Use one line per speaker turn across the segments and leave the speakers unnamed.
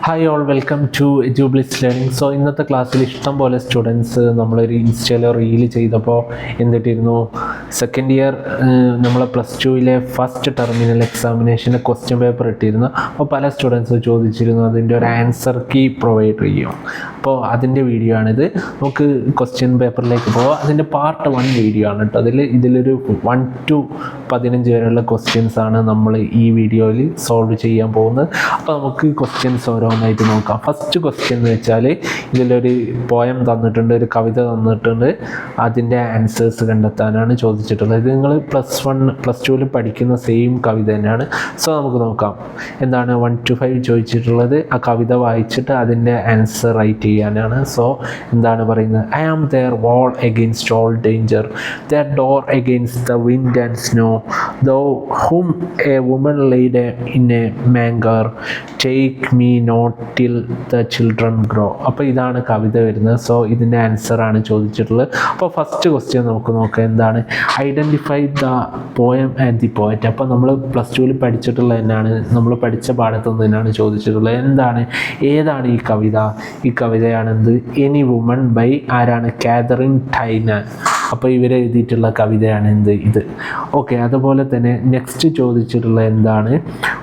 Hi all, welcome to Edubliss learning. So ഇന്നത്തെ ക്ലാസ്സിൽ ഇഷ്ടം പോലെ സ്റ്റുഡൻസ് നമ്മളൊരു ഇൻസ്റ്റയിൽ റീൽ ചെയ്തപ്പോൾ എന്തിട്ടിരുന്നു, സെക്കൻഡ് ഇയർ നമ്മളെ പ്ലസ് ടുവിലെ ഫസ്റ്റ് ടെർമിനൽ എക്സാമിനേഷന് ക്വസ്റ്റ്യൻ പേപ്പർ ഇട്ടിരുന്നു. അപ്പോൾ പല സ്റ്റുഡൻസ് ചോദിച്ചിരുന്നു അതിൻ്റെ ഒരു ആൻസർ കീ പ്രൊവൈഡ് ചെയ്യും. അപ്പോൾ അതിൻ്റെ വീഡിയോ ആണിത്. നമുക്ക് ക്വസ്റ്റ്യൻ പേപ്പറിലേക്ക് പോകാം. അതിൻ്റെ പാർട്ട് 1 വീഡിയോ ആണ് കേട്ടോ. ഇതിലൊരു 1 to 15 വരെയുള്ള ക്വസ്റ്റ്യൻസ് ആണ് നമ്മൾ ഈ വീഡിയോയിൽ സോൾവ് ചെയ്യാൻ പോകുന്നത്. അപ്പോൾ നമുക്ക് ക്വസ്റ്റ്യൻസ് ഓരോന്നായിട്ട് നോക്കാം. ഫസ്റ്റ് ക്വസ്റ്റ്യൻ എന്ന് വെച്ചാൽ ഇതിലൊരു പോയം തന്നിട്ടുണ്ട്, ഒരു കവിത തന്നിട്ടുണ്ട്. അതിൻ്റെ ആൻസേഴ്സ് കണ്ടെത്താനാണ് ചോദിച്ചിട്ടുള്ളത്. ഇത് നിങ്ങൾ പ്ലസ് ടുവിൽ പഠിക്കുന്ന സെയിം കവിത തന്നെയാണ്. സോ നമുക്ക് നോക്കാം എന്താണ് 1 to 5 ചോദിച്ചിട്ടുള്ളത്. ആ കവിത വായിച്ചിട്ട് അതിൻ്റെ ആൻസർ റൈറ്റ് ചെയ്യാനാണ്. സോ എന്താണ് പറയുന്നത്? I am their wall against all danger, their door against the wind and snow, though whom a woman laid in a manger, take me not till the children grow. അപ്പോൾ ഇതാണ് കവിത വരുന്നത്. So ഇതിൻ്റെ ആൻസറാണ് ചോദിച്ചിട്ടുള്ളത്. അപ്പോൾ first question നമുക്ക് നോക്കാം. എന്താണ്? Identify the poem and the poet. അപ്പോൾ നമ്മൾ പ്ലസ് ടുവിൽ പഠിച്ചിട്ടുള്ളത് തന്നെയാണ്, നമ്മൾ പഠിച്ച പാഠത്തു നിന്നാണ് ചോദിച്ചിട്ടുള്ളത്. ഏതാണ് ഈ കവിത? ഈ കവിതയാണെന്ത്? എനി വുമൺ ബൈ ആരാണ്? Catherine Tynan. അപ്പോൾ ഇവരെ എഴുതിയിട്ടുള്ള കവിതയാണ് ഇത്. ഓക്കെ, അതുപോലെ തന്നെ നെക്സ്റ്റ് ചോദിച്ചിട്ടുള്ള എന്താണ്?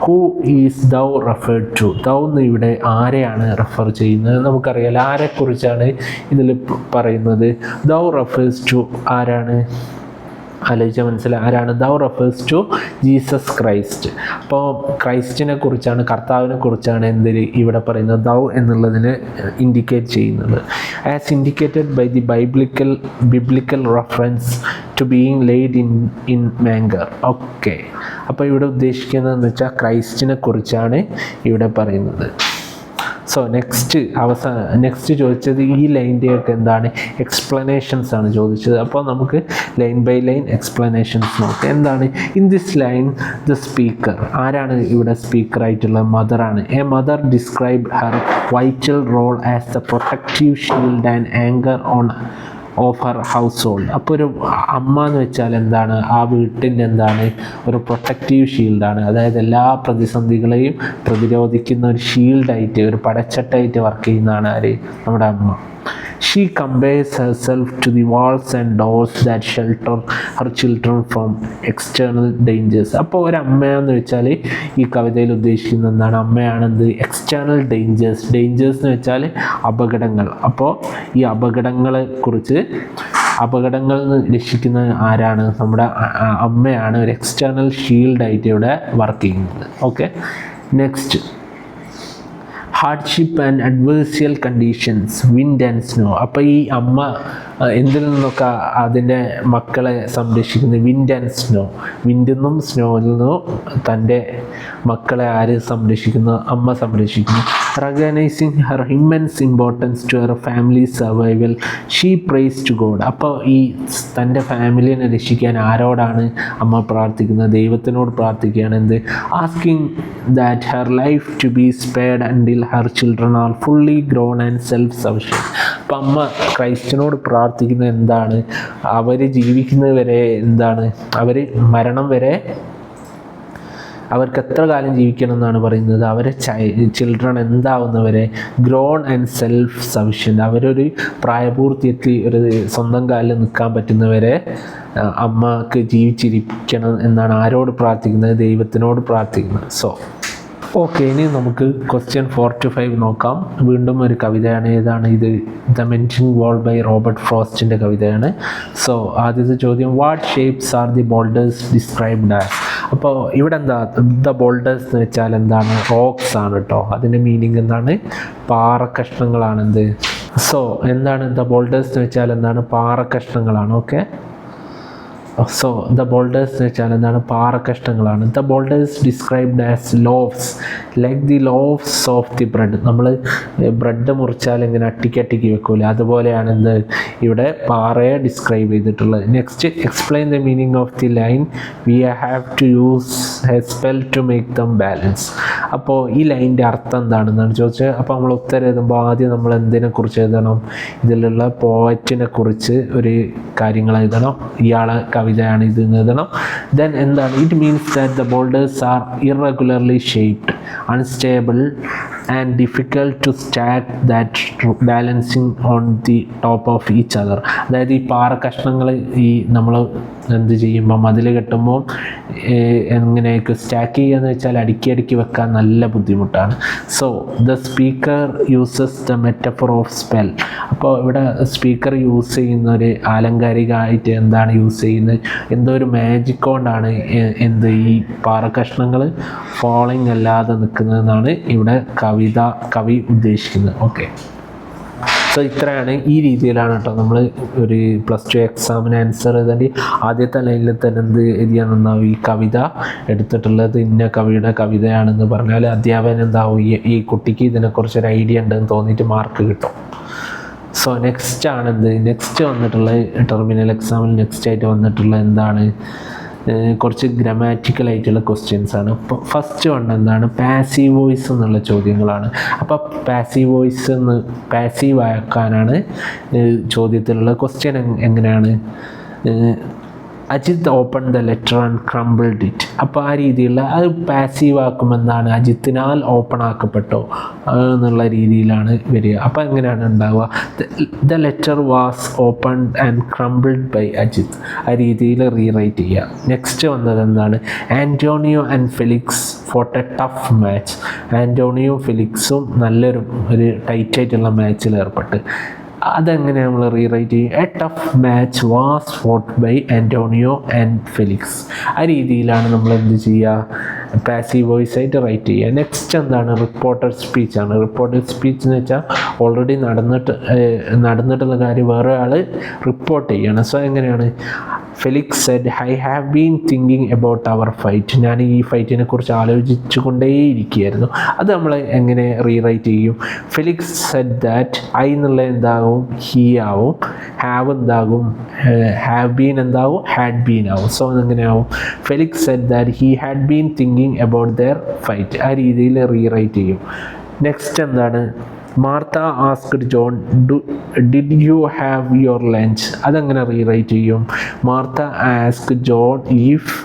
Who is thou referred to. Thou എന്ന് ഇവിടെ ആരെയാണ് റെഫർ ചെയ്യുന്നത്? നമുക്കറിയാലോ ആരെക്കുറിച്ചാണ് ഇതിൽ പറയുന്നത്. ദൗ റെഫേഴ്സ് ടു ആരാണ്? ആലോചിച്ചാൽ മനസ്സിലായി ആരാണ്? Thou refers to Jesus Christ. അപ്പോൾ ക്രൈസ്റ്റിനെ കുറിച്ചാണ്, കർത്താവിനെ കുറിച്ചാണ് ഇവിടെ പറയുന്നത് ദൗ എന്നുള്ളതിന് ഇൻഡിക്കേറ്റ് ചെയ്യുന്നത്. As indicated by the biblical reference to being laid in manger. Okay, അപ്പോൾ ഇവിടെ ഉദ്ദേശിക്കുന്നതെന്ന് വെച്ചാൽ ക്രൈസ്റ്റിനെ കുറിച്ചാണ് ഇവിടെ പറയുന്നത്. സോ നെക്സ്റ്റ് ചോദിച്ചത് ഈ ലൈൻ്റെയൊക്കെ എന്താണ്? എക്സ്പ്ലനേഷൻസ് ആണ് ചോദിച്ചത്. അപ്പോൾ നമുക്ക് ലൈൻ ബൈ ലൈൻ എക്സ്പ്ലനേഷൻസ് നോക്കാം. എന്താണ്? In this line the speaker ആരാണ് ഇവിടെ സ്പീക്കറായിട്ടുള്ള? മദറാണ്. A mother describe her vital role as the protective shield and anchor of her household. അപ്പോൾ ഒരു അമ്മ എന്ന് വെച്ചാൽ എന്താണ്? ആ വീട്ടിൻ്റെ എന്താണ്? ഒരു പ്രൊട്ടക്റ്റീവ് ഷീൽഡാണ്. അതായത് എല്ലാ പ്രതിസന്ധികളെയും പ്രതിരോധിക്കുന്ന ഒരു ഷീൽഡായിട്ട്, ഒരു പടച്ചട്ടായിട്ട് വർക്ക് ചെയ്യുന്നതാണ് ആര്? നമ്മുടെ അമ്മ. She compares herself to the walls and doors that shelter her children from external dangers. അപ്പോൾ ഒരു അമ്മയെന്ന് വെച്ചാൽ ഈ കവിതയിൽ ഉദ്ദേശിക്കുന്നത് എന്താണ്? അമ്മയാണെന്ത്? എക്സ്റ്റേണൽ ഡേഞ്ചേഴ്സ് എന്ന് വെച്ചാൽ അപകടങ്ങൾ. അപ്പോൾ ഈ അപകടങ്ങളിൽ നിന്ന് രക്ഷിക്കുന്ന ആരാണ്? നമ്മുടെ അമ്മയാണ്. ഒരു എക്സ്റ്റേണൽ ഷീൽഡായിട്ട് ഇവിടെ വർക്ക് ചെയ്യുന്നത്. Okay, next hardship and adversarial conditions, wind and snow. അപ്പോൾ ഈ അമ്മ എന്തിൽ നിന്നൊക്കെ അതിൻ്റെ മക്കളെ സംരക്ഷിക്കുന്നത്? Wind and snow. വിൻഡിൽ നിന്നും സ്നോയിൽ നിന്നും തൻ്റെ മക്കളെ ആര് സംരക്ഷിക്കുന്നു? അമ്മ സംരക്ഷിക്കുന്നു. Recognising her immense importance to her family survival, she prays to God. അപ്പോൾ ഈ തൻ്റെ ഫാമിലിനെ രക്ഷിക്കാൻ ആരോടാണ് അമ്മ പ്രാർത്ഥിക്കുന്നത്? ദൈവത്തിനോട് പ്രാർത്ഥിക്കുകയാണ്. എന്ത്? Asking that her life to be spared until her children are fully grown and self sufficient. അപ്പം അമ്മ ക്രൈസ്റ്റിനോട് പ്രാർത്ഥിക്കുന്നത് എന്താണ്? അവർ ജീവിക്കുന്നത് വരെ എന്താണ്? അവർ മരണം വരെ അവർക്ക് എത്ര കാലം ജീവിക്കണം എന്നാണ് പറയുന്നത്? അവരെ ചിൽഡ്രൻ എന്താവുന്നവരെ ഗ്രോൺ ആൻഡ് സെൽഫ് സഫിഷ്യൻ്റ്, അവരൊരു പ്രായപൂർത്തിയെത്തി ഒരു സ്വന്തം കാലിൽ നിൽക്കാൻ പറ്റുന്നവരെ അമ്മക്ക് ജീവിച്ചിരിക്കണം എന്നാണ് ആരോട് പ്രാർത്ഥിക്കുന്നത്? ദൈവത്തിനോട് പ്രാർത്ഥിക്കുന്നത്. സോ ഓക്കെ, ഇനി നമുക്ക് ക്വസ്റ്റ്യൻ 4 to 5 നോക്കാം. വീണ്ടും ഒരു കവിതയാണ്. ഏതാണ് ഇത്? ദ മെൻറ്റിംഗ് വാൾ ബൈ റോബർട്ട് ഫ്രോസ്റ്റിൻ്റെ കവിതയാണ്. സോ ആദ്യത്തെ ചോദ്യം, what shapes are the boulders described as? അപ്പോൾ ഇവിടെ എന്താ? ദ ബോൾഡേഴ്സ് എന്ന് വെച്ചാൽ എന്താണ്? റോക്സ് ആണ് കേട്ടോ. അതിൻ്റെ മീനിങ് എന്താണ്? പാറക്കഷ്ണങ്ങളാണെന്ത്? സോ എന്താണ് ദ ബോൾഡേഴ്സ് എന്ന് വെച്ചാൽ എന്താണ്? പാറക്കഷ്ണങ്ങളാണ്. ഓക്കെ, സോ ദ ബോൾഡേഴ്സ് എന്ന് വെച്ചാൽ എന്താണ്? പാറക്കഷ്ണങ്ങളാണ്. The boulders described as loaves like the loaves of the bread. നമ്മൾ ബ്രെഡ് മുറിച്ചാൽ ഇങ്ങനെ അട്ടിക്ക് വെക്കൂല, അതുപോലെയാണ് എന്ത് ഇവിടെ പാറയെ ഡിസ്ക്രൈബ് ചെയ്തിട്ടുള്ളത്. Next, explain the meaning of the line we have to use a spell to make them balance. അപ്പോൾ ഈ ലൈൻ്റെ അർത്ഥം എന്താണെന്നാണ് ചോദിച്ചത്. അപ്പോൾ നമ്മൾ ഉത്തരം എഴുതുമ്പോൾ ആദ്യം നമ്മൾ എന്തിനെക്കുറിച്ച് എഴുതണം? ഇതിലുള്ള പോയറ്റിനെ കുറിച്ച് ഒരു കാര്യങ്ങൾ എഴുതണം. ഇയാളെ കവിതയാണ് ഇത് എഴുതണം. ദെൻ എന്താണ്? It means that the boulders are irregularly shaped. unstable and difficult to stack that balancing on the top of each other. അതായത് ഈ പാറ കഷ്ണങ്ങൾ ഈ നമ്മൾ എന്ത് ചെയ്യുമ്പോൾ മതിൽ കെട്ടുമ്പോൾ എങ്ങനെയൊക്കെ സ്റ്റാക്ക് ചെയ്യുകയെന്ന് വെച്ചാൽ അടുക്കി വെക്കാൻ നല്ല ബുദ്ധിമുട്ടാണ്. So the speaker uses the metaphor of spell. അപ്പോൾ ഇവിടെ സ്പീക്കർ യൂസ് ചെയ്യുന്ന ഒരു ആലങ്കാരികമായിട്ട് എന്താണ് യൂസ് ചെയ്യുന്നത്, എന്തോ ഒരു മാജിക് കൊണ്ടാണ് എന്ത് ഈ പാറ കഷ്ണങ്ങൾ ഫോളിങ് അല്ലാതെ നിൽക്കുന്നതെന്നാണ് ഇവിടെ കവി ഉദ്ദേശിക്കുന്നത്. ഓക്കെ, സോ ഇത്രയാണ്, ഈ രീതിയിലാണ് കേട്ടോ നമ്മൾ ഒരു +2 എക്സാമിന് ആൻസർ എഴുതേണ്ടി. ആദ്യത്തെ ലൈനിൽ തന്നെ എന്ത് എഴുതിയാൽ നന്നാവും, ഈ കവിത എടുത്തിട്ടുള്ളത് ഇന്ന കവിയുടെ കവിതയാണെന്ന് പറഞ്ഞാൽ അധ്യാപകൻ എന്താവും, ഈ കുട്ടിക്ക് ഇതിനെക്കുറിച്ചൊരു ഐഡിയ ഉണ്ടെന്ന് തോന്നിയിട്ട് മാർക്ക് കിട്ടും. സോ നെക്സ്റ്റ് വന്നിട്ടുള്ള ടെർമിനൽ എക്സാമിൽ നെക്സ്റ്റ് വന്നിട്ടുള്ള എന്താണ്, കുറച്ച് ഗ്രാമാറ്റിക്കലായിട്ടുള്ള ക്വസ്റ്റ്യൻസ് ആണ്. ഇപ്പോൾ ഫസ്റ്റ് എന്താണ്, പാസീവ് വോയിസ് എന്നുള്ള ചോദ്യങ്ങളാണ്. അപ്പോൾ പാസീവ് ആക്കാനാണ് ചോദ്യത്തിലുള്ള ക്വസ്റ്റ്യൻ. എങ്ങനെയാണ്, Ajith open the letter and crumbled it. അപ്പോൾ ആ രീതിയിലുള്ള അത് പാസീവ് ആക്കുമെന്നാണ്, അജിത്തിനാൽ ഓപ്പൺ ആക്കപ്പെട്ടോ എന്നുള്ള രീതിയിലാണ് വരിക. അപ്പോൾ എങ്ങനെയാണ് ഉണ്ടാവുക, the letter was open and crumbled by Ajith. ആ രീതിയിൽ റീറൈറ്റ് ചെയ്യുക. നെക്സ്റ്റ് വന്നത് എന്താണ്, Antonio and Felix fought a tough match. Antonio ഫെലിക്സും നല്ലൊരു ടൈറ്റായിട്ടുള്ള മാച്ചിൽ ഏർപ്പെട്ട്. അതെങ്ങനെ നമ്മൾ റീറൈറ്റ് ചെയ്യും, a tough match was fought by Antonio and Felix. ആ രീതിയിലാണ് നമ്മൾ എന്ത് ചെയ്യുക, പാസീവ് വോയിസ് ആയിട്ട് റൈറ്റ് ചെയ്യുക. നെക്സ്റ്റ് എന്താണ്, റിപ്പോർട്ടഡ് സ്പീച്ചാണ്. റിപ്പോർട്ടഡ് സ്പീച്ച് എന്ന് വെച്ചാൽ ഓൾറെഡി നടന്നിട്ടുള്ള കാര്യം വേറെ ആൾ റിപ്പോർട്ട് ചെയ്യണം. സോ എങ്ങനെയാണ്, Felix said I have been thinking about our fight. ഞാൻ ഈ ഫൈറ്റിനെ കുറിച്ച് ആലോചിച്ചു കൊണ്ടേയിരിക്കുകയായിരുന്നു. അത് നമ്മൾ എങ്ങനെ റീറൈറ്റ് ചെയ്യും, ഫെലിക്സ് സെഡ് ദാറ്റ്, ഐ എന്നുള്ള എന്താകും, ഹീ ആവും, ഹാവ് എന്താകും, ഹാവ് ബീൻ എന്താകും, ഹാഡ് ബീൻ ആവും. സോ എങ്ങനെയാവും, Felix said that he had been thinking about their fight. ആ രീതിയിൽ റീറൈറ്റ് ചെയ്യും. നെക്സ്റ്റ് എന്താണ്, Martha asked John did you have your lunch. അതെങ്ങനെ റീറൈറ്റ് ചെയ്യും, Martha asked John if,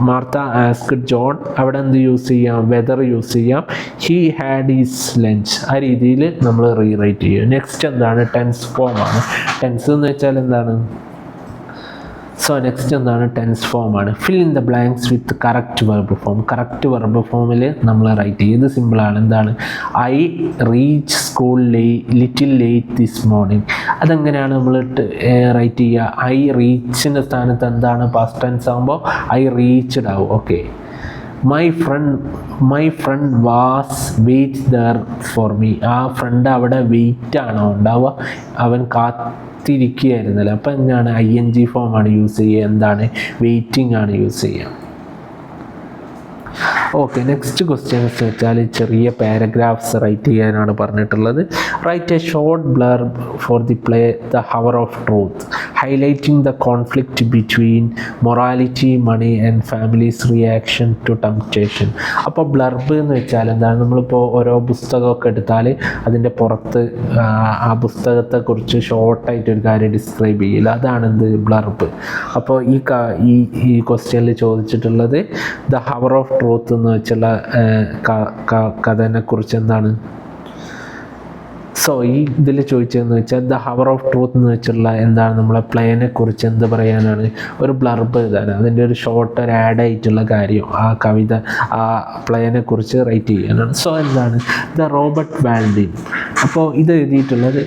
Martha asked John, അവിടെ എന്ത് യൂസ് ചെയ്യാം, വെദർ യൂസ് ചെയ്യാം, ഹി ഹാഡ് ഹിസ് ലഞ്ച്. ആ രീതിയിൽ നമ്മൾ റീറൈറ്റ് ചെയ്യും. നെക്സ്റ്റ് എന്താണ്, ടെൻസ് ഫോം ആണ്. ടെൻസ് എന്ന് വെച്ചാൽ എന്താണ്, സോ നെക്സ്റ്റ് എന്താണ്, ടെൻസ് ഫോം ആണ്. Fill in the blanks with correct verb form. Correct verb ഫോമിൽ നമ്മൾ റൈറ്റ് ചെയ്യും. ഇത് സിമ്പിളാണ്. എന്താണ്, I reach school little late this morning. അതെങ്ങനെയാണ് നമ്മൾ റൈറ്റ് ചെയ്യുക, ഐ റീച്ചിൻ്റെ സ്ഥാനത്ത് എന്താണ്, പാസ്റ്റ് ടെൻസ് ആകുമ്പോൾ ഐ റീച്ച്ഡ് ആവും. Okay, my friend was wait there for me. ആ ഫ്രണ്ട് അവിടെ വെയിറ്റ് ആണോ ഉണ്ടാവുക, അവൻ കാത്തിരിക്കുകയായിരുന്നല്ലോ. അപ്പം എന്താണ്, ING ഫോമാണ് യൂസ് ചെയ്യുക. എന്താണ്, വെയിറ്റിംഗ് ആണ് യൂസ് ചെയ്യുക. ഓക്കെ, നെക്സ്റ്റ് ക്വസ്റ്റ്യൻസ് വെച്ചാൽ ചെറിയ പാരഗ്രാഫ്സ് റൈറ്റ് ചെയ്യാനാണ് പറഞ്ഞിട്ടുള്ളത്. Write a short blurb for the play the hour of truth, highlighting the conflict between morality, money and family's reaction to temptation. അപ്പോൾ ബ്ലർബ് എന്ന് വെച്ചാൽ എന്താണ്, നമ്മളിപ്പോൾ ഓരോ പുസ്തകമൊക്കെ എടുത്താൽ അതിൻ്റെ പുറത്ത് ആ പുസ്തകത്തെക്കുറിച്ച് ഷോർട്ടായിട്ടൊരു കാര്യം ഡിസ്ക്രൈബ് ചെയ്യില്ല, അതാണ് എന്ത്, ബ്ലർബ്. അപ്പോൾ ഈ ക്വസ്റ്റ്യനിൽ ചോദിച്ചിട്ടുള്ളത് ദ ഹവർ ഓഫ് ട്രൂത്ത് എന്ന് വെച്ചുള്ള കഥനെക്കുറിച്ച് എന്താണ്. സോ ഈ ഇതിൽ ചോദിച്ചതെന്ന് വെച്ചാൽ ദ ഹവർ ഓഫ് ട്രൂത്ത് എന്ന് വെച്ചുള്ള എന്താണ്, നമ്മളെ പ്ലേനെ കുറിച്ച് എന്ത് പറയാനാണ്, ഒരു ബ്ലർബ് എഴുതാനാണ്. അതിൻ്റെ ഒരു ഷോർട്ട്, ഒരു ആഡ് ആയിട്ടുള്ള കാര്യം ആ കവിത, ആ പ്ലേനെ കുറിച്ച് റൈറ്റ് ചെയ്യാനാണ്. സോ എന്താണ്, ദ റോബർട്ട് ബാൽവിൻ. അപ്പോൾ ഇത് എഴുതിയിട്ടുള്ളത്,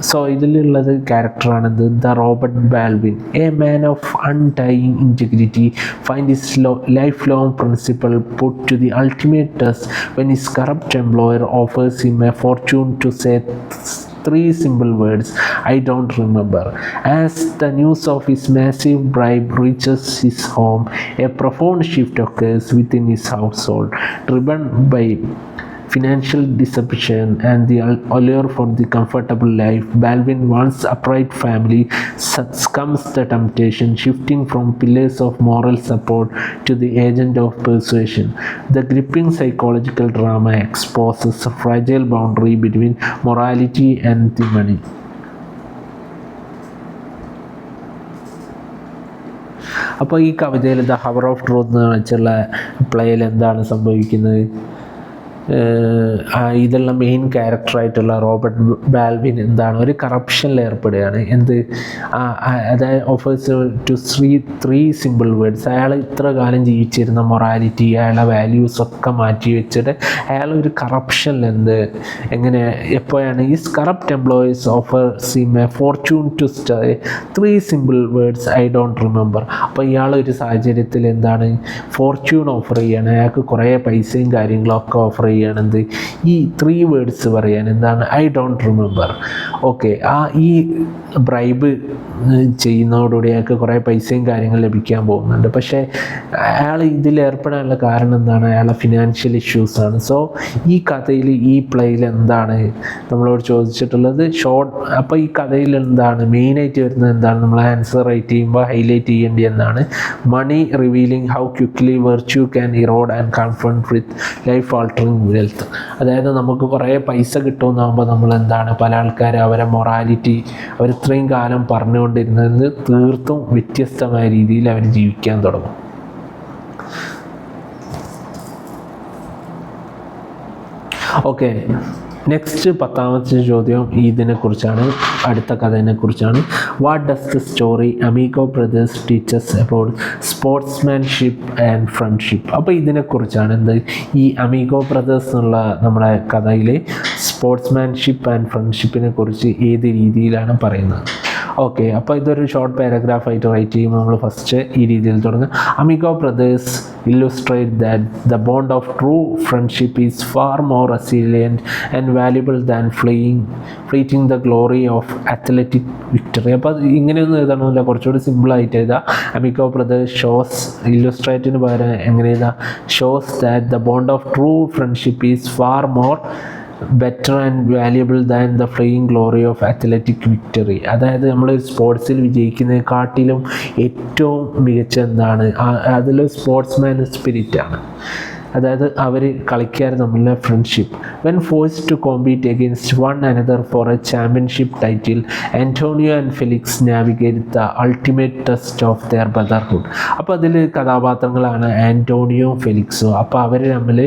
സോ ഇതിലുള്ളത് ക്യാരക്ടറാണിത്, the Robert Baldwin. A man of undying integrity find his lifelong principle put to the ultimate test when his corrupt employer offers him a fortune to say 3 simple words, I don't remember. As the news of his massive bribe reaches his home, a profound shift occurs within his household. Driven by financial deception and the allure for the comfortable life, Balvin once upright family succumbs the temptation, shifting from pillars of moral support to the agent of persuasion. The gripping psychological drama exposes a fragile boundary between morality and the money. അപ്പോൾ ഈ കവിതയിൽ the hour of truth എന്ന് വെച്ചുള്ള പ്ലേയിൽ എന്താണ് സംഭവിക്കുന്നത്? ഇതിലുള്ള main ക്യാരക്ടറായിട്ടുള്ള Robert Balvin എന്താണ് ഒരു കറപ്ഷനിൽ ഏർപ്പെടുകയാണ്. അതായത് offers to three simple words. അയാൾ ഇത്ര കാലം ജീവിച്ചിരുന്ന മൊറാലിറ്റി, അയാളുടെ വാല്യൂസ് ഒക്കെ മാറ്റി വെച്ചിട്ട് അയാൾ ഒരു കറപ്ഷനിൽ എങ്ങനെ എപ്പോഴാണ് is corrupt employees offer him a fortune to stay 3 simple words I don't remember. അപ്പോൾ ഇയാളൊരു സാഹചര്യത്തിൽ എന്താണ് ഫോർച്യൂൺ ഓഫർ ചെയ്യാണ്, അയാൾക്ക് കുറേ പൈസയും കാര്യങ്ങളൊക്കെ ഓഫർ ചെയ്യണത് ഈ 3 വേർഡ്സ് പറയാൻ എന്താണ് ഐ ഡോണ്ട് റിമെമ്പർ. ഓക്കെ, ഈ ബ്രൈബ് ചെയ്യുന്നതോടുകൂടി അയാൾക്ക് കുറേ പൈസയും കാര്യങ്ങൾ ലഭിക്കാൻ പോകുന്നുണ്ട്. പക്ഷേ അയാൾ ഇതിലേർപ്പെടാനുള്ള കാരണം എന്താണ്? അയാളുടെ ഫിനാൻഷ്യൽ ഇഷ്യൂസാണ്. സോ ഈ കഥയിൽ ഈ പ്ലേയിൽ എന്താണ് നമ്മളോട് ചോദിച്ചിട്ടുള്ളത്? അപ്പോൾ ഈ കഥയിൽ എന്താണ് മെയിനായിട്ട് വരുന്നത്? എന്താണ് നമ്മൾ ആൻസർ റൈറ്റ് ചെയ്യുമ്പോൾ ഹൈലൈറ്റ് ചെയ്യേണ്ടി എന്താണ്? Money revealing how quickly virtue can erode and confront with life altering wealth. അതായത് നമുക്ക് കുറേ പൈസ കിട്ടുമെന്നാകുമ്പോൾ നമ്മൾ എന്താണ് പല ആൾക്കാർ അവരെ മൊറാലിറ്റി അവർ ഇത്രയും കാലം പറഞ്ഞുകൊണ്ടിരുന്നത് തീർത്തും വ്യത്യസ്തമായ രീതിയിൽ അവർ ജീവിക്കാൻ തുടങ്ങും. ഓക്കെ, നെക്സ്റ്റ് 10ാമത്തെ ചോദ്യം ഇതിനെക്കുറിച്ചാണ്, അടുത്ത കഥയെക്കുറിച്ചാണ്. What does the story Amigo Brothers teachers about sportsmanship and friendship? അപ്പോൾ ഇതിനെക്കുറിച്ചാണ് ഈ അമീഗോ ബ്രദേഴ്സ് എന്നുള്ള നമ്മുടെ കഥയിൽ സ്പോർട്സ്മാൻഷിപ്പ് ആൻഡ് ഫ്രണ്ട്ഷിപ്പിനെ കുറിച്ച് ഏത് രീതിയിലാണ് പറയുന്നത്. ഓക്കെ, അപ്പോൾ ഇതൊരു ഷോർട്ട് പാരഗ്രാഫായിട്ട് റൈറ്റ് ചെയ്യുമ്പോൾ നമ്മൾ ഫസ്റ്റ് ഈ രീതിയിൽ തുടങ്ങും. Amigo brothers illustrate that the bond of true friendship is far more resilient and valuable than fleeting the glory of athletic victory. അപ്പോൾ ഇങ്ങനെയൊന്നും എഴുതണമല്ല, കുറച്ചുകൂടി സിമ്പിളായിട്ട് എഴുതാം. അമിഗോ ബ്രദേഴ്സ് ഷോസ് ഇല്ലുസ്ട്രേറ്റിന് പകരം എങ്ങനെ എഴുതാം? Shows that the bond of true friendship is far more better and valuable than the flying glory of athletic victory. അതായത് നമ്മൾ സ്പോർട്സിൽ വിജയിക്കുന്നതിനെക്കാട്ടിലും ഏറ്റവും മികച്ച എന്താണ് അതിൽ സ്പോർട്സ്മാൻ സ്പിരിറ്റാണ്. അതായത് അവർ കളിക്കാർ തമ്മിലുള്ള friendship. When forced to compete against one another for a championship title Antonio and Felix navigate the ultimate test of their brotherhood. അപ്പോൾ അതിൽ കഥാപാത്രങ്ങളാണ് ആൻറ്റോണിയോ ഫെലിക്സും. അപ്പോൾ അവർ തമ്മിൽ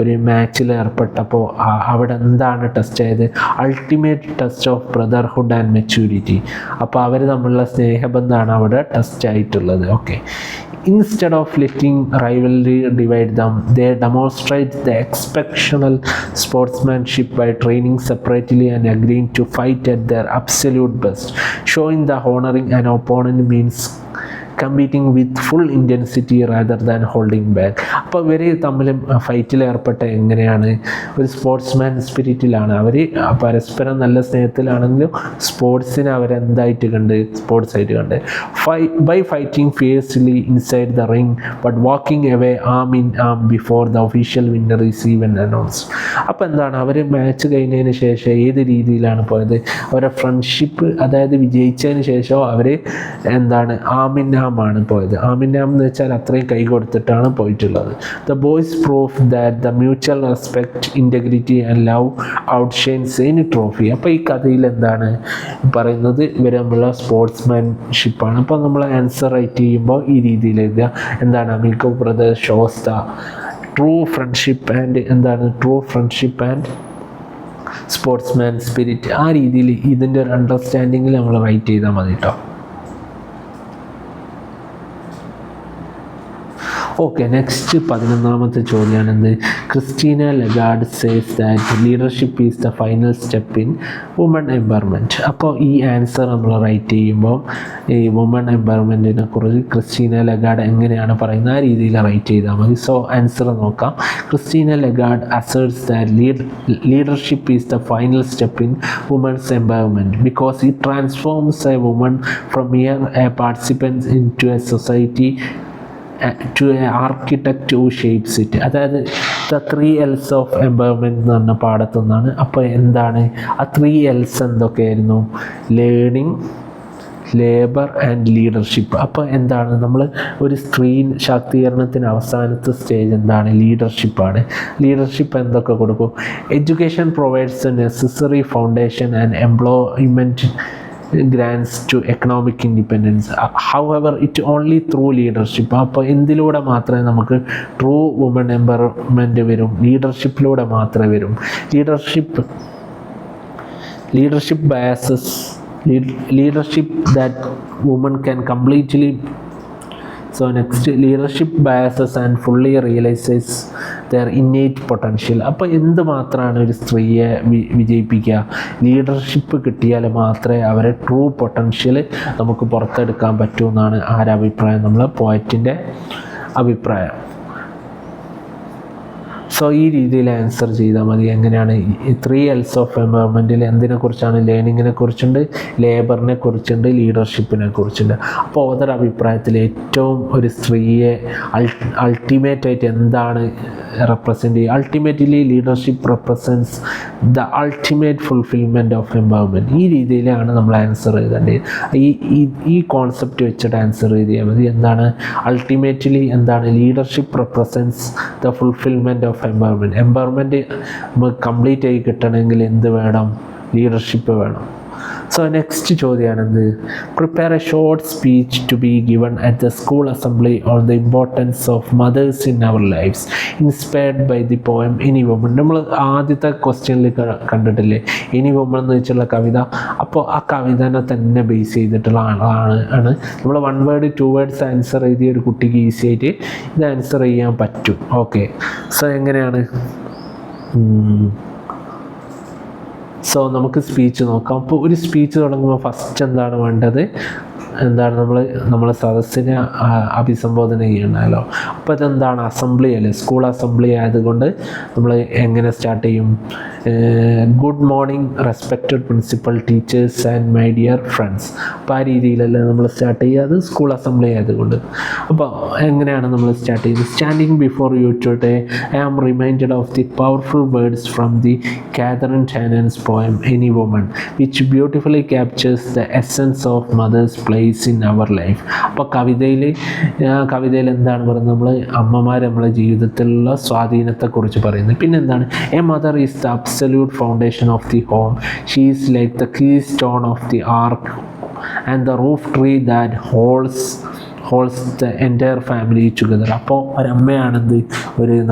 ഒരു മാച്ചിൽ ഏർപ്പെട്ടപ്പോൾ അവിടെ എന്താണ് ടെസ്റ്റ് ആയത്? Ultimate test of brotherhood and maturity. അപ്പോൾ അവർ തമ്മിലുള്ള സ്നേഹബന്ധമാണ് അവിടെ ടെസ്റ്റ് ആയിട്ടുള്ളത്. Okay, instead of letting rivalry divide them, they demonstrate the exceptional sportsmanship by training separately and agreeing to fight at their absolute best, showing that honoring an opponent means competing with full intensity rather than holding back. അപ്പോൾ ഇവർ തമ്മിലും ഫൈറ്റിൽ ഏർപ്പെട്ട എങ്ങനെയാണ്? ഒരു sportsman സ്പിരിറ്റിലാണ്. അവർ പരസ്പരം നല്ല സ്നേഹത്തിലാണെങ്കിലും സ്പോർട്സിനെ അവരെന്തായിട്ട് കണ്ട്? സ്പോർട്സായിട്ട് കണ്ട്. By fighting fiercely inside the ring but walking away arm in arm before the official winner is even announce. അപ്പോൾ എന്താണ് അവർ മാച്ച് കഴിഞ്ഞതിന് ശേഷം ഏത് രീതിയിലാണ് പോയത്? അവരുടെ ഫ്രണ്ട്ഷിപ്പ്, അതായത് വിജയിച്ചതിന് ശേഷം അവർ എന്താണ് ആമിനാമാണ് പോയത്. ആമിനാം എന്ന് വെച്ചാൽ അത്രയും കൈ കൊടുത്തിട്ടാണ് പോയിട്ടുള്ളത്. The boys proof that the mutual respect, integrity and love outshines any trophy. അപ്പോൾ ഈ കഥയിൽ എന്താണ് പറയുന്നത്? ഇവർ തമ്മിലുള്ള സ്പോർട്സ്മാൻഷിപ്പാണ്. അപ്പോൾ നമ്മൾ ആൻസർ റൈറ്റ് ചെയ്യുമ്പോൾ ഈ രീതിയിൽ എഴുതുക. എന്താണ്? Amigo Brothers shows the true friendship and എന്താണ് true friendship and sportsman spirit. ആ രീതിയിൽ ഇതിൻ്റെ ഒരു അണ്ടർസ്റ്റാൻഡിങ്ങിൽ നമ്മൾ റൈറ്റ് ചെയ്താൽ മതി കേട്ടോ. ഓക്കെ, നെക്സ്റ്റ് 11ാമത്തെ ചോദ്യമാണെന്ത്? Christina Lagarde says that leadership is the final step in woman empowerment. അപ്പോൾ ഈ ആൻസർ നമ്മൾ റൈറ്റ് ചെയ്യുമ്പോൾ ഈ വുമൺ എംപവർമെൻറ്റിനെ കുറിച്ച് ക്രിസ്റ്റീന ലഗാർഡ് എങ്ങനെയാണ് പറയുന്നത് ആ രീതിയിൽ റൈറ്റ് ചെയ്താൽ മതി. സോ ആൻസർ നോക്കാം. Christina Lagarde asserts that leadership is the final step in women's empowerment because it transforms a woman from mere a participants in to a society to a architect who shapes it. അതായത് the 3 L's of empowerment എന്ന് പറഞ്ഞ പാഠത്തുനിന്നാണ്. അപ്പോൾ എന്താണ് ആ 3 L's എന്തൊക്കെയായിരുന്നു? Learning, labour and leadership. അപ്പോൾ എന്താണ് നമ്മൾ ഒരു സ്ത്രീ ശാക്തീകരണത്തിന് അവസാനത്തെ സ്റ്റേജ് എന്താണ്? ലീഡർഷിപ്പാണ്. ലീഡർഷിപ്പ് എന്തൊക്കെ കൊടുക്കും? Education provides A necessary foundation and employment grants to economic independence. However, it only through leadership. അപ്പോൾ എന്തിലൂടെ മാത്രമേ നമുക്ക് ട്രൂ വുമൺ എംപവർമെൻറ്റ് വരും? ലീഡർഷിപ്പിലൂടെ മാത്രമേ വരും. Leadership biases, leadership that women can completely. So next, leadership biases and fully realizes their innate potential. അപ്പോൾ എന്ത് മാത്രമാണ് ഒരു സ്ത്രീയെ വിജയിപ്പിക്കുക? ലീഡർഷിപ്പ് കിട്ടിയാൽ മാത്രമേ അവരെ ട്രൂ പൊട്ടൻഷ്യൽ നമുക്ക് പുറത്തെടുക്കാൻ പറ്റൂ എന്നാണ് ആരുടെ അഭിപ്രായം? നമ്മളെ പോയറ്റിൻ്റെ അഭിപ്രായം. സോ ഈ രീതിയിൽ ആൻസർ ചെയ്താൽ മതി. എങ്ങനെയാണ്? 3 L's ഓഫ് എംപവർമെൻറ്റിൽ എന്തിനെക്കുറിച്ചാണ്? ലേണിങ്ങിനെ കുറിച്ചുണ്ട്, ലേബറിനെ കുറിച്ചുണ്ട്, ലീഡർഷിപ്പിനെ കുറിച്ചുണ്ട്. അപ്പോൾ ഓതർ അഭിപ്രായത്തിൽ ഏറ്റവും ഒരു സ്ത്രീയെ അൾട്ടിമേറ്റായിട്ട് എന്താണ് റെപ്രസെൻ്റ് ചെയ്യുക? Ultimately leadership represents the ultimate fulfilment of empowerment. ഈ രീതിയിലാണ് നമ്മൾ ആൻസർ എഴുതേണ്ടത്. ഈ കോൺസെപ്റ്റ് വെച്ചിട്ട് ആൻസർ ചെയ്താൽ മതി. എന്താണ് അൾട്ടിമേറ്റ്ലി? എന്താണ് leadership represents the fulfilment of empowerment complete ആയി കിട്ടണമെങ്കിൽ എന്ത് വേണം? ലീഡർഷിപ്പ് വേണം. സോ നെക്സ്റ്റ് ചോദ്യമാണെന്ത്? Prepare a short speech to be given at the school assembly on the importance of mothers in our lives inspired by the poem any woman. നമ്മൾ ആദ്യത്തെ ക്വസ്റ്റ്യനിൽ കണ്ടിട്ടില്ലേ എനി വുമൺ എന്ന് വെച്ചുള്ള കവിത? അപ്പോൾ ആ കവിതനെ തന്നെ ബേസ് ചെയ്തിട്ടുള്ള ആണ് നമ്മൾ 1 word 2 words ആൻസർ എഴുതിയ ഒരു കുട്ടിക്ക് ഈസി ആയിട്ട് ഇത് ആൻസർ ചെയ്യാൻ പറ്റും. ഓക്കെ, സോ എങ്ങനെയാണ്? സോ നമുക്ക് സ്പീച്ച് നോക്കാം. അപ്പോൾ ഒരു സ്പീച്ച് തുടങ്ങുമ്പോൾ ഫസ്റ്റ് എന്താണ് വേണ്ടത്? എന്താണ് നമ്മളെ സദസ്സിനെ അഭിസംബോധന ചെയ്യണമല്ലോ. അപ്പോൾ അതെന്താണ്? അസംബ്ലി അല്ലേ, സ്കൂൾ അസംബ്ലി ആയതുകൊണ്ട് നമ്മൾ എങ്ങനെ സ്റ്റാർട്ട് ചെയ്യും? Good morning respected principal, teachers and my dear friends. അപ്പോൾ ആ രീതിയിലല്ലേ നമ്മൾ സ്റ്റാർട്ട് ചെയ്യുക, അത് സ്കൂൾ അസംബ്ലി ആയതുകൊണ്ട്. അപ്പോൾ എങ്ങനെയാണ് നമ്മൾ സ്റ്റാർട്ട് ചെയ്യുന്നത്? Standing before you today I am reminded of the powerful words from the Katharine Tynan's poem any woman which beautifully captures the essence of mothers place in our life. അപ്പോൾ കവിതയിൽ എന്താണ് പറയുന്നത്? നമ്മൾ അമ്മമാർ നമ്മളെ ജീവിതത്തിലുള്ള സ്വാധീനത്തെക്കുറിച്ച് പറയുന്നത്. പിന്നെ എന്താണ്? A mother is the absolute foundation of the home. She is like the keystone of the ark and the roof tree that holds the entire family together. അപ്പോൾ ഒരമ്മയാണെന്ത്?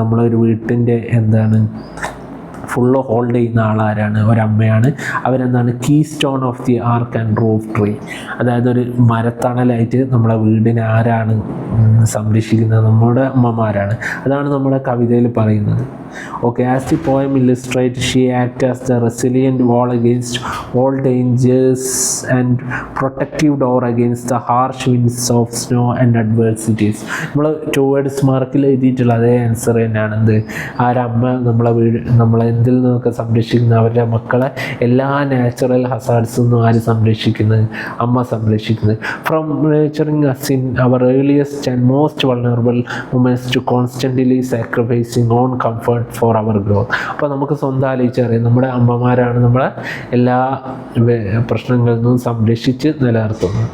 നമ്മളൊരു വീട്ടിൻ്റെ എന്താണ് ഫുള്ള് ഹോൾഡ് ചെയ്യുന്ന ആളാരാണ്? ഒരമ്മയാണ്. അവരെന്താണ്? Keystone of the arch and roof tree. അതായത് ഒരു മരത്തണലായിട്ട് നമ്മളെ വീടിനെ ആരാണ് സംരക്ഷിക്കുന്നത്? നമ്മുടെ അമ്മമാരാണ്. അതാണ് നമ്മുടെ കവിതയിൽ പറയുന്നത്. Okay, as the poem illustrate she act as the resilient wall against all dangers and protective door against the harsh winds of snow and adversities. നമ്മൾ 2 words മാർക്കിൽ എഴുതിയിട്ടുള്ള അതേ ആൻസർ തന്നെയാണ്. എന്ത്? ആരമ്മ നമ്മളെ എന്തിൽ നിന്നൊക്കെ സംരക്ഷിക്കുന്നത്? അവരുടെ മക്കളെ എല്ലാ നാച്ചുറൽ ഹസാർഡ്സിൽ നിന്നും ആര് സംരക്ഷിക്കുന്നത്? അമ്മ സംരക്ഷിക്കുന്നത്. From nurturing us in our earliest and most vulnerable moments to constantly sacrificing own comfort for our growth. അപ്പോൾ നമുക്ക് സ്വന്തം ആലോചിച്ചറിയാം, നമ്മുടെ അമ്മമാരാണ് നമ്മളെ എല്ലാ പ്രശ്നങ്ങളിൽ നിന്നും സംരക്ഷിച്ച് നിലനിർത്തുന്നത്.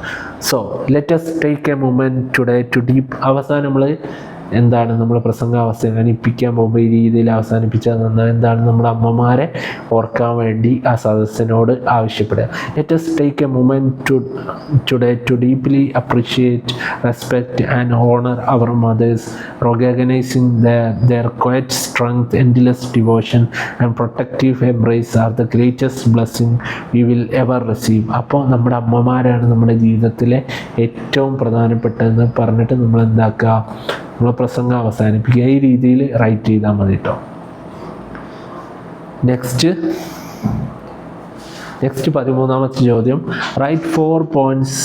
So let us take a moment today to deep. അവസാനം നമ്മൾ എന്താണ് നമ്മൾ പ്രസംഗം അവസാനിപ്പിക്കാൻ പോകുമ്പോൾ ഈ രീതിയിൽ അവസാനിപ്പിച്ചാൽ എന്താണ്? നമ്മുടെ അമ്മമാരെ ഓർക്കാൻ വേണ്ടി ആ സദസ്സിനോട് ആവശ്യപ്പെടുക. Let us take a moment today to deeply appreciate, respect and honor our mothers, recognizing their quiet strength, endless devotion and protective embrace are the greatest blessing we will ever receive. അപ്പോൾ നമ്മുടെ അമ്മമാരാണ് നമ്മുടെ ജീവിതത്തിലെ ഏറ്റവും പ്രധാനപ്പെട്ടതെന്ന് പറഞ്ഞിട്ട് നമ്മൾ എന്താക്കുക? നമ്മൾ പ്രസംഗം അവസാനിപ്പിക്കുക. ഈ രീതിയിൽ റൈറ്റ് ചെയ്താൽ മതി കേട്ടോ. നെക്സ്റ്റ് 13ാമത്തെ ചോദ്യം. Write 4 points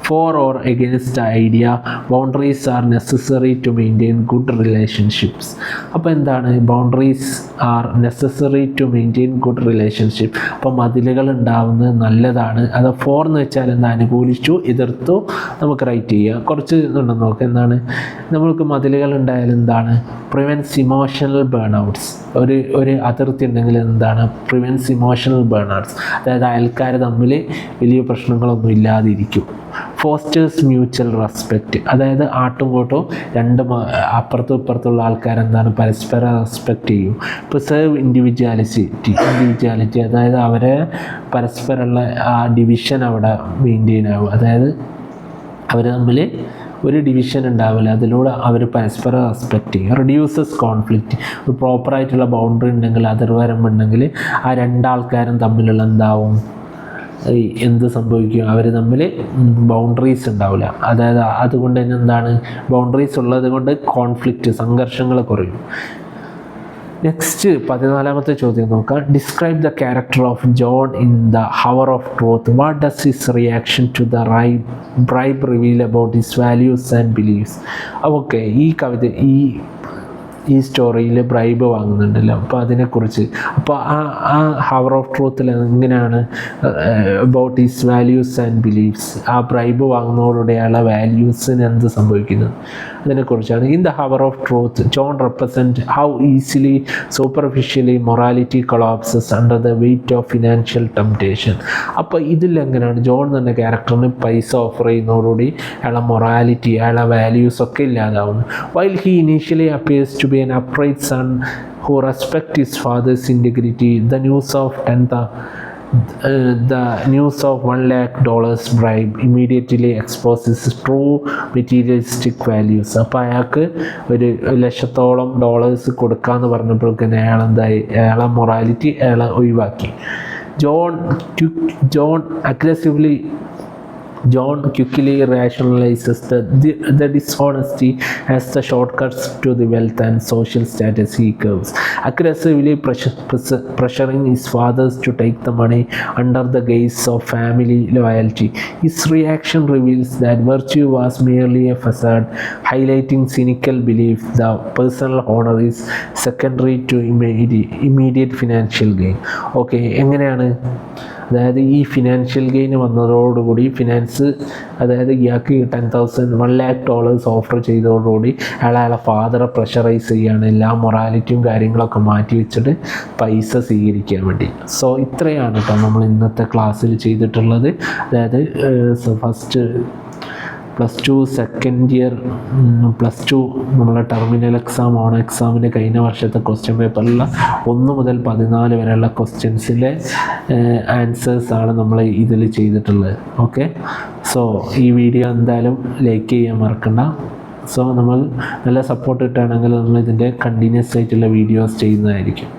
for or against the idea boundaries are necessary to maintain good relationships. അപ്പോൾ എന്താണ്? Boundaries are necessary to maintain good relationship. അപ്പോൾ മതിലുകൾ ഉണ്ടാവുന്നത് നല്ലതാണ്. അത് 4 എന്ന് വെച്ചാൽ എന്താ? അനുകൂലിച്ചു, എതിർത്തു, നമുക്ക് റൈറ്റ് ചെയ്യുക. കുറച്ച് ഇതുണ്ടെന്ന് നോക്കുക. എന്താണ്? നമ്മൾക്ക് മതിലുകൾ ഉണ്ടായാൽ എന്താണ്? Prevents emotional burnouts. ഒരു അതിർത്തി ഉണ്ടെങ്കിൽ എന്താണ്? Prevents emotional burnouts. അതായത് അയൽക്കാർ തമ്മിൽ വലിയ പ്രശ്നങ്ങളൊന്നും ഇല്ലാതിരിക്കും. Fosters mutual respect. അതായത് ആട്ടും കോട്ടും അപ്പുറത്തും ഇപ്പുറത്തുള്ള ആൾക്കാരെന്താണ്? പരസ്പരം റെസ്പെക്റ്റ് ചെയ്യും. പ്രിസർവ് ഇൻഡിവിജ്വാലിറ്റി അതായത് അവരെ പരസ്പരമുള്ള ആ ഡിവിഷൻ അവിടെ മെയിൻറ്റെയിൻ ആവും. അതായത് അവർ തമ്മിൽ ഒരു ഡിവിഷൻ ഉണ്ടാവില്ല, അതിലൂടെ അവർ പരസ്പരം റെസ്പെക്റ്റ് ചെയ്യും. റിഡ്യൂസസ് കോൺഫ്ലിക്റ്റ്, ഒരു പ്രോപ്പറായിട്ടുള്ള ബൗണ്ടറി ഉണ്ടെങ്കിൽ, അതിർവരമ്പുണ്ടെങ്കിൽ ആ രണ്ടാൾക്കാരും തമ്മിലുള്ള എന്താവും, എന്ത് സംഭവിക്കും, അവർ തമ്മിൽ ബൗണ്ടറീസ് ഉണ്ടാവില്ല. അതായത് അതുകൊണ്ട് തന്നെ എന്താണ്, ബൗണ്ടറീസ് ഉള്ളത് കൊണ്ട് കോൺഫ്ലിക്റ്റ്, സംഘർഷങ്ങൾ കുറയും. നെക്സ്റ്റ് 14ാമത്തെ ചോദ്യം നോക്കാം. Describe the character of John in the hour of truth. What does his reaction to the bribe reveal about his values and believes? Okay, ഈ സ്റ്റോറിയിൽ ബ്രൈബ് വാങ്ങുന്നുണ്ടല്ലോ, അപ്പോൾ അതിനെക്കുറിച്ച്, അപ്പോൾ ആ ഹവർ ഓഫ് ട്രൂത്തിൽ എങ്ങനെയാണ് about his values and believes, ആ bribe വാങ്ങുന്നതോടെ അയാളെ വാല്യൂസിന് എന്ത് സംഭവിക്കുന്നത് അതിനെക്കുറിച്ചാണ്. In the hour of truth John represent how easily superficially morality collapses under the weight of financial temptation. അപ്പോൾ ഇതിൽ എങ്ങനെയാണ് ജോൺ തന്നെ ക്യാരക്ടറിന് പൈസ ഓഫർ ചെയ്യുന്നതോടുകൂടി അയാളെ മൊറാലിറ്റി, അയാളെ വാല്യൂസ് ഒക്കെ ഇല്ലാതാവുന്നു. While he initially appears to be an upright son who respects his father's integrity, the news of $1 lakh bribe immediately exposes true materialistic values. അപ്പോൾ അയാൾക്ക് $1,00,000 കൊടുക്കാമെന്ന് പറഞ്ഞപ്പോഴേക്കും അയാളെ മൊറാലിറ്റി അയാളെ ഒഴിവാക്കി. John quickly rationalizes the dishonesty as the shortcuts to the wealth and social status he curves, aggressively pressuring his fathers to take the money under the guise of family loyalty. His reaction reveals that virtue was merely a facade, highlighting cynical belief that personal honor is secondary to immediate financial gain. Okay, എങ്ങനെയാണ്, അതായത് ഈ financial gain വന്നതോടുകൂടി അതായത് ഇയാൾക്ക് $1 lakh offer ചെയ്തതോടുകൂടി അയാളെ ഫാദറെ pressurise ചെയ്യുകയാണ്, എല്ലാ മൊറാലിറ്റിയും കാര്യങ്ങളൊക്കെ മാറ്റി വെച്ചിട്ട് പൈസ സ്വീകരിക്കാൻ വേണ്ടി. സോ ഇത്രയാണ് കേട്ടോ നമ്മൾ ഇന്നത്തെ ക്ലാസ്സിൽ ചെയ്തിട്ടുള്ളത്. അതായത് ഫസ്റ്റ് +2 സെക്കൻഡ് ഇയർ +2 നമ്മളെ ടെർമിനൽ എക്സാം, ഓൺ എക്സാമിൻ്റെ കഴിഞ്ഞ വർഷത്തെ ക്വസ്റ്റ്യൻ പേപ്പറിലുള്ള 1 മുതൽ 14 വരെയുള്ള ക്വസ്റ്റ്യൻസിലെ ആൻസേഴ്സാണ് നമ്മൾ ഇതിൽ ചെയ്തിട്ടുള്ളത്. ഓക്കെ, സോ ഈ വീഡിയോ എന്തായാലും ലൈക്ക് ചെയ്യാൻ മറക്കണ്ട. സോ നമ്മൾ നല്ല സപ്പോർട്ട് കിട്ടുകയാണെങ്കിൽ നമ്മൾ ഇതിൻ്റെ കണ്ടിന്യൂസ് ആയിട്ടുള്ള വീഡിയോസ് ചെയ്യുന്നതായിരിക്കും.